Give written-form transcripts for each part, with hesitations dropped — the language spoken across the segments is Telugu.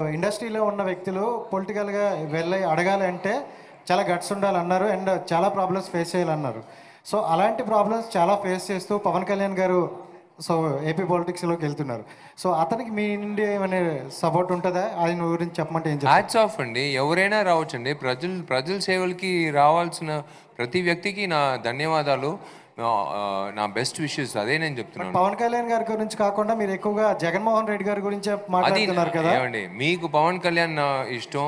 ఇండస్ట్రీలో ఉన్న వ్యక్తులు పొలిటికల్గా వెళ్ళి అడగాలంటే చాలా గట్స్ ఉండాలన్నారు అండ్ చాలా ప్రాబ్లమ్స్ ఫేస్ చేయాలన్నారు. సో అలాంటి ప్రాబ్లమ్స్ చాలా ఫేస్ చేస్తూ పవన్ కళ్యాణ్ గారు సో ఏపీ పాలిటిక్స్లోకి వెళ్తున్నారు. సో అతనికి మీ నుండి ఏమైనా సపోర్ట్ ఉంటుందా? ఆయన గురించి చెప్పమంటే ఏం చెప్తారు? హ్యాట్స్ ఆఫ్ అండి. ఎవరైనా రావచ్చండి. ప్రజల సేవలకి రావాల్సిన ప్రతి వ్యక్తికి నా ధన్యవాదాలు, నా బెస్ట్ విషెస్. అదే నేను చెప్తున్నాను. పవన్ కళ్యాణ్ గారి గురించి కాకుండా మీరు ఎక్కువగా జగన్మోహన్ రెడ్డి గారి గురించి మాట్లాడుతున్నారు కదా. ఏమండి, మీకు పవన్ కళ్యాణ్ ఇష్టం,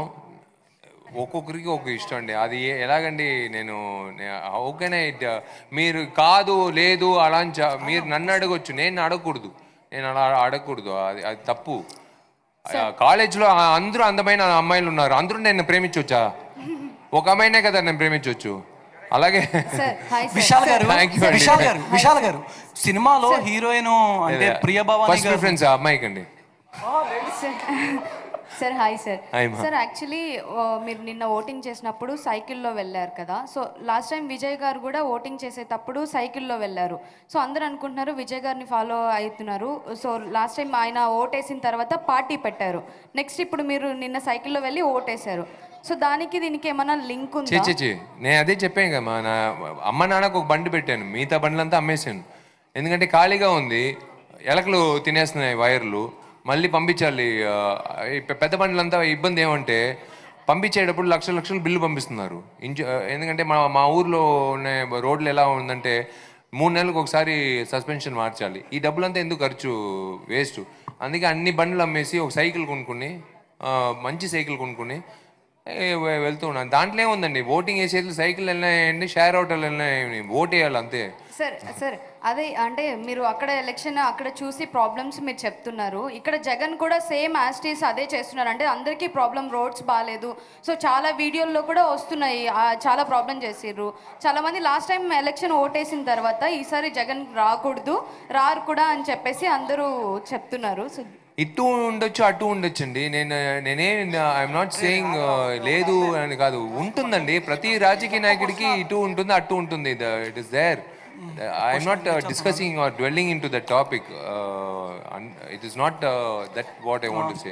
ఒక్కొక్కరికి ఒక ఇష్టం అండి. అది ఎలాగండి? నేను ఓకేనే, మీరు కాదు లేదు అలా మీరు నన్ను అడగొచ్చు, నేను అడగకూడదు. నేను అలా అడగకూడదు, అది తప్పు. కాలేజ్లో అందరూ అందమైన అమ్మాయిలు ఉన్నారు, అందరూ నేను ప్రేమించవచ్చా? ఒక అమ్మాయినే కదా నేను ప్రేమించవచ్చు. అలాగే విశాల్ గారు సినిమాలో హీరోయిన్ అంటే ప్రియభవాని ప్రిఫరెన్స్ అమ్మాయికి అండి. Sir hi sir. Sir actually మీరు నిన్న ఓటింగ్ చేసినప్పుడు సైకిల్లో వెళ్ళారు కదా. సో లాస్ట్ టైం విజయ్ గారు కూడా ఓటింగ్ చేసేటప్పుడు సైకిల్లో వెళ్ళారు. సో అందరూ అనుకుంటున్నారు విజయ్ గారిని ఫాలో అవుతున్నారు. సో లాస్ట్ టైం ఆయన ఓటేసిన తర్వాత పార్టీ పెట్టారు. నెక్స్ట్ ఇప్పుడు మీరు నిన్న సైకిల్లో వెళ్ళి ఓటేశారు. సో దానికి దీనికి ఏమైనా లింక్ ఉందా? నేను అదే చెప్పాను కదా, నా అమ్మ నాన్నకు ఒక బండి పెట్టాను, మిగతా బండ్లంతా అమ్మేశాను. ఎందుకంటే ఖాళీగా ఉంది, ఎలకలు తినేస్తున్నాయి వైర్లు, మళ్ళీ పంపించాలి. పెద్ద బండ్లంతా ఇబ్బంది ఏమంటే పంపించేటప్పుడు లక్షలు బిల్లు పంపిస్తున్నారు. ఎందుకంటే మా ఊర్లో ఉన్న రోడ్లు ఎలా ఉందంటే 3 నెలలకు ఒకసారి సస్పెన్షన్ మార్చాలి. ఈ డబ్బులంతా ఎందుకు ఖర్చు, వేస్ట్. అందుకే అన్ని బండ్లు అమ్మేసి ఒక సైకిల్ కొనుక్కుని, మంచి సైకిల్ కొనుక్కుని వెళ్తూ ఉన్నాను. దాంట్లో ఏముందండి, ఓటింగ్ వేసేది సైకిల్ వెళ్ళినాయండి, షేర్ ఆటోలు వెళ్ళినాయి, ఓట్ వేయాలి అంతే. సార్ అదే అంటే మీరు అక్కడ ఎలక్షన్ అక్కడ చూసి ప్రాబ్లమ్స్ మీరు చెప్తున్నారు. ఇక్కడ జగన్ కూడా సేమ్ యాస్టీస్ అదే చేస్తున్నారు. అంటే అందరికీ ప్రాబ్లం, రోడ్స్ బాగాలేదు. సో చాలా వీడియోల్లో కూడా వస్తున్నాయి, చాలా ప్రాబ్లం చేసిర్రు. చాలామంది లాస్ట్ టైం ఎలక్షన్ ఓటేసిన తర్వాత ఈసారి జగన్ రారు కూడా అని చెప్పేసి అందరూ చెప్తున్నారు. సో ఇటు ఉండొచ్చు అటు ఉండొచ్చు అండి. ఐఎమ్ నాట్ సేయింగ్ లేదు అని కాదు, ఉంటుందండి. ప్రతి రాజకీయ నాయకుడికి ఇటు ఉంటుంది అటు ఉంటుంది. It is there. I'm not discussing or dwelling into the topic. It is not that what I want to say.